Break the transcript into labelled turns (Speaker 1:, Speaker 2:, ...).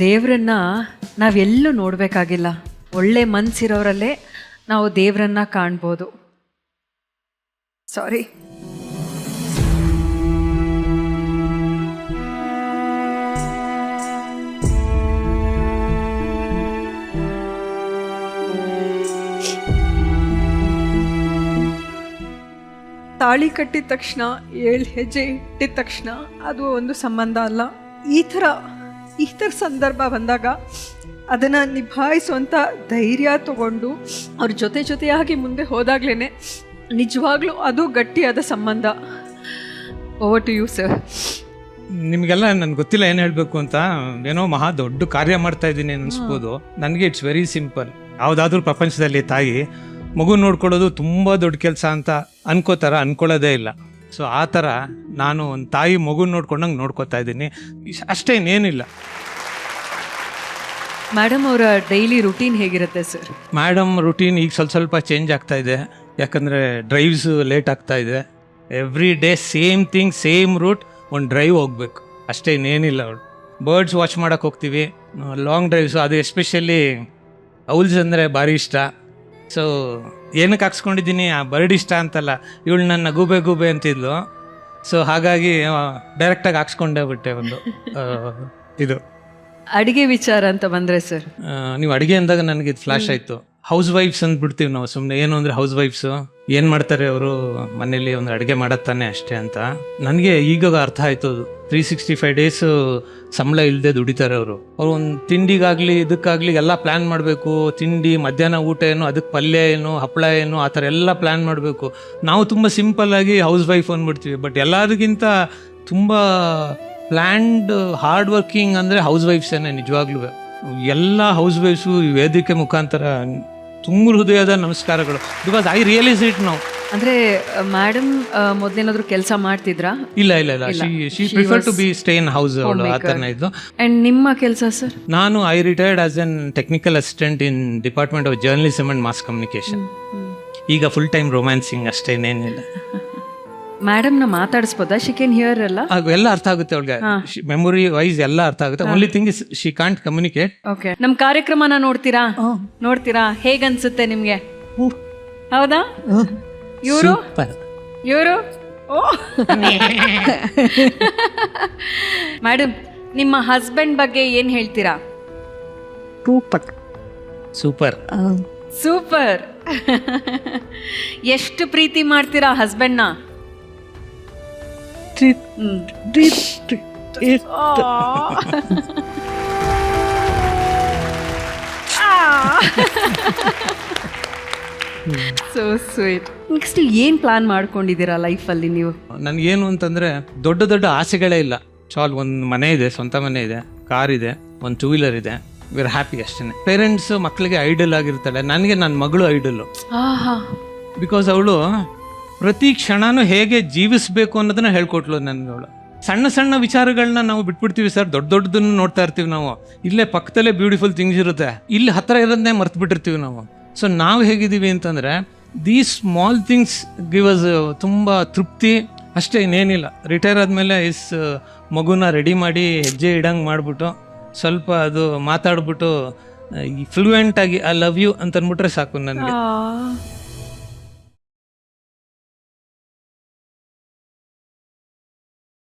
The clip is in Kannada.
Speaker 1: ದೇವರನ್ನ ನಾವೆಲ್ಲೂ ನೋಡಬೇಕಾಗಿಲ್ಲ, ಒಳ್ಳೆ ಮನಸ್ಸಿರೋರಲ್ಲೇ ನಾವು ದೇವರನ್ನ ಕಾಣ್ಬೋದು. ಸಾರಿ. ತಾಳಿ ಕಟ್ಟಿದ ತಕ್ಷಣ 7 ಹೆಜ್ಜೆ ಇಟ್ಟಿದ ತಕ್ಷಣ ಅದು ಒಂದು ಸಂಬಂಧ ಅಲ್ಲ. ಈ ಥರ ಸಂದರ್ಭ ಬಂದಾಗ ಅದನ್ನು ನಿಭಾಯಿಸುವಂಥ ಧೈರ್ಯ ತಗೊಂಡು ಅವ್ರ ಜೊತೆಯಾಗಿ ಮುಂದೆ ಹೋದಾಗ್ಲೇ ನಿಜವಾಗ್ಲೂ ಅದು ಗಟ್ಟಿಯಾದ ಸಂಬಂಧ. Over to you sir.
Speaker 2: ನಿಮಗೆಲ್ಲ ನನಗೆ ಗೊತ್ತಿಲ್ಲ ಏನು ಹೇಳಬೇಕು ಅಂತ, ಏನೋ ಮಹಾ ದೊಡ್ಡ ಕಾರ್ಯ ಮಾಡ್ತಾ ಇದ್ದೀನಿ ಅನಿಸ್ಬೋದು. ನನಗೆ ಇಟ್ಸ್ ವೆರಿ ಸಿಂಪಲ್. ಯಾವುದಾದ್ರೂ ಪ್ರಪಂಚದಲ್ಲಿ ತಾಯಿ ಮಗು ನೋಡ್ಕೊಳ್ಳೋದು ತುಂಬ ದೊಡ್ಡ ಕೆಲಸ ಅಂತ ಅನ್ಕೊಳ್ಳೋದೇ ಇಲ್ಲ. ಸೊ ಆ ಥರ ನಾನು ಒಂದು ತಾಯಿ ಮಗು ನೋಡ್ಕೊಂಡಂಗೆ ನೋಡ್ಕೊತಾ ಇದ್ದೀನಿ, ಅಷ್ಟೇ, ಇನ್ನೇನಿಲ್ಲ.
Speaker 1: ಮೇಡಮ್ ಅವರ ಡೈಲಿ ರುಟೀನ್ ಹೇಗಿರುತ್ತೆ ಸರ್?
Speaker 2: ಮೇಡಮ್ ರುಟೀನ್ ಈಗ ಸ್ವಲ್ಪ ಚೇಂಜ್ ಆಗ್ತಾ ಇದೆ, ಯಾಕಂದರೆ ಡ್ರೈವ್ಸ್ ಲೇಟ್ ಆಗ್ತಾ ಇದೆ. Every day same thing, same route, ಒಂದು ಡ್ರೈವ್ ಹೋಗ್ಬೇಕು ಅಷ್ಟೇ, ಇನ್ನೇನಿಲ್ಲ. ಅವಳು ಬರ್ಡ್ಸ್ ವಾಚ್ ಮಾಡೋಕೆ ಹೋಗ್ತೀವಿ, ಲಾಂಗ್ ಡ್ರೈವ್ಸು. ಅದು ಎಸ್ಪೆಷಲಿ ಔಲ್ಸ್ ಅಂದರೆ ಭಾರಿ ಇಷ್ಟ. ಸೊ ಏನಕ್ಕೆ ಹಾಕ್ಸ್ಕೊಂಡಿದ್ದೀನಿ, ಆ ಬರ್ಡ್ ಇಷ್ಟ ಅಂತಲ್ಲ, ಇವಳು ನನ್ನ ಗೂಬೆ ಅಂತಿದ್ಲು. ಸೊ ಹಾಗಾಗಿ ಡೈರೆಕ್ಟಾಗಿ ಹಾಕ್ಸ್ಕೊಂಡೇ ಬಿಟ್ಟೆ ಒಂದು ಇದು.
Speaker 1: ಅಡುಗೆ ವಿಚಾರ ಅಂತ ಬಂದರೆ ಸರ್,
Speaker 2: ನೀವು ಅಡುಗೆ ಅಂದಾಗ ನನಗೆ ಇದು ಫ್ಲಾಶ್ ಆಯಿತು. ಹೌಸ್ ವೈಫ್ಸ್ ಅಂದ್ಬಿಡ್ತೀವಿ ನಾವು ಸುಮ್ಮನೆ. ಏನು ಅಂದರೆ ಹೌಸ್ ವೈಫ್ಸು ಏನು ಮಾಡ್ತಾರೆ ಅವರು ಮನೇಲಿ, ಒಂದು ಅಡುಗೆ ಮಾಡತ್ತಾನೆ ಅಷ್ಟೇ ಅಂತ. ನನಗೆ ಈಗ ಅರ್ಥ ಆಯಿತು, 365 ಡೇಸು ಸಂಬಳ ಇಲ್ಲದೆ ದುಡಿತಾರೆ ಅವರು. ಒಂದು ತಿಂಡಿಗಾಗಲಿ ಇದಕ್ಕಾಗಲಿ ಎಲ್ಲ ಪ್ಲ್ಯಾನ್ ಮಾಡಬೇಕು. ತಿಂಡಿ, ಮಧ್ಯಾಹ್ನ ಊಟ ಏನು, ಅದಕ್ಕೆ ಪಲ್ಯ ಏನು, ಹಪ್ಪಳ ಏನು, ಆ ಥರ ಎಲ್ಲ ಪ್ಲ್ಯಾನ್ ಮಾಡಬೇಕು. ನಾವು ತುಂಬ ಸಿಂಪಲ್ಲಾಗಿ ಹೌಸ್ ವೈಫ್ ಅಂದ್ಬಿಡ್ತೀವಿ. ಬಟ್ ಎಲ್ಲದಕ್ಕಿಂತ ತುಂಬ ಪ್ಲ್ಯಾಂಡ್ ಹಾರ್ಡ್ ವರ್ಕಿಂಗ್ ಅಂದರೆ ಹೌಸ್ ವೈಫ್ಸೇನೆ ನಿಜವಾಗ್ಲೂ. ಎಲ್ಲ ಹೌಸ್ ವೈಫ್ಸು ಈ ವೇದಿಕೆ ಮುಖಾಂತರ ತುಂಬ ಹೃದಯದ ನಮಸ್ಕಾರಗಳು. ಬಿಕಾಸ್ ಐ ರಿಯಲೈಸ್ ಇಟ್ ನಾವು.
Speaker 1: ಅಂದರೆ ಮೇಡಮ್ ಮೊದಲೇನಾದರೂ ಕೆಲಸ ಮಾಡ್ತಿದ್ರಾ?
Speaker 2: ಇಲ್ಲ, she prefer to be stay in house, ಅವಳು ಆ ಥರನೇ ಇದ್ದು.
Speaker 1: ಆ್ಯಂಡ್ ನಿಮ್ಮ ಕೆಲಸ ಸರ್?
Speaker 2: ನಾನು I retired as an technical assistant in department of journalism and mass communication. ಈಗ ಫುಲ್ ಟೈಮ್ ರೊಮ್ಯಾನ್ಸಿಂಗ್ ಅಷ್ಟೇ, ಇನ್ನೇನಿಲ್ಲ.
Speaker 1: ಮೇಡಮ್ನ ಮಾತಾಡಿಸ್ಬೋದಾ? ಶಿ ಕ್ಯಾನ್ ಹಿಯರ್ ಅಲ್ಲ?
Speaker 2: ಎಲ್ಲ ಅರ್ಥ ಆಗುತ್ತೆ ಅವಳಿಗೆ, ಮೆಮೊರಿ ವೈಸ್ ಎಲ್ಲ ಅರ್ಥ ಆಗುತ್ತೆ. Only thing is she can't communicate.
Speaker 1: Okay. ನಮ್ಮ ಕಾರ್ಯಕ್ರಮನ ನೋಡ್ತೀರಾ? ಹೇಗನ್ಸುತ್ತೆ ನಿಮಗೆ? ಹೌದಾ? ಇವರು ಓ ಮೇಡಮ್, ನಿಮ್ಮ ಹಸ್ಬೆಂಡ್ ಬಗ್ಗೆ ಏನು ಹೇಳ್ತೀರಾ? ಸೂಪರ್. ಎಷ್ಟು ಪ್ರೀತಿ ಮಾಡ್ತೀರಾ ಹಸ್ಬೆಂಡ್ನ? So sweet. ನೆಕ್ಸ್ಟ್ ಏನು ಪ್ಲಾನ್ ಮಾಡ್ಕೊಂಡಿದ್ದೀರಾ ಲೈಫಲ್ಲಿ ನೀವು?
Speaker 2: ನನಗೇನು ಅಂತಂದರೆ ದೊಡ್ಡ ಆಸೆಗಳೇ ಇಲ್ಲ. ಒಂದು ಮನೆ ಇದೆ, ಸ್ವಂತ ಮನೆ ಇದೆ, ಕಾರ್ ಇದೆ, ಒಂದು 2 ವೀಲರ್ ಇದೆ. ವಿರ್ ಹ್ಯಾಪಿ ಅಷ್ಟೇ. ಪೇರೆಂಟ್ಸ್ ಮಕ್ಕಳಿಗೆ ಐಡಲ್ ಆಗಿರ್ತಾಳೆ, ನನಗೆ ನನ್ನ ಮಗಳು ಐಡಲ್ಲು. ಬಿಕಾಸ್ ಅವಳು ಪ್ರತಿ ಕ್ಷಣನೂ ಹೇಗೆ ಜೀವಿಸಬೇಕು ಅನ್ನೋದನ್ನ ಹೇಳ್ಕೊಟ್ಲು ನನಗೆ. ಅವಳು ಸಣ್ಣ ವಿಚಾರಗಳನ್ನ ನಾವು ಬಿಟ್ಬಿಡ್ತೀವಿ ಸರ್, ದೊಡ್ಡದನ್ನು ನೋಡ್ತಾ ಇರ್ತೀವಿ ನಾವು. ಇಲ್ಲೇ ಪಕ್ಕದಲ್ಲೇ ಬ್ಯೂಟಿಫುಲ್ ಥಿಂಗ್ಸ್ ಇರುತ್ತೆ, ಇಲ್ಲಿ ಹತ್ತಿರ ಇರೋದನ್ನೇ ಮರ್ತು ಬಿಟ್ಟಿರ್ತೀವಿ ನಾವು. ಸೊ ನಾವು ಹೇಗಿದ್ದೀವಿ ಅಂತಂದರೆ these small things give us ತುಂಬ ತೃಪ್ತಿ ಅಷ್ಟೇ, ಇನ್ನೇನಿಲ್ಲ. ರಿಟೈರ್ ಆದಮೇಲೆ ಮಗುನ ರೆಡಿ ಮಾಡಿ ಹೆಜ್ಜೆ ಇಡಂಗೆ ಮಾಡಿಬಿಟ್ಟು ಸ್ವಲ್ಪ ಅದು ಮಾತಾಡ್ಬಿಟ್ಟು ಫ್ಲೂಯೆಂಟಾಗಿ ಐ ಲವ್ ಯು ಅಂತ ಅಂದ್ಬಿಟ್ರೆ ಸಾಕು ನನಗೆ.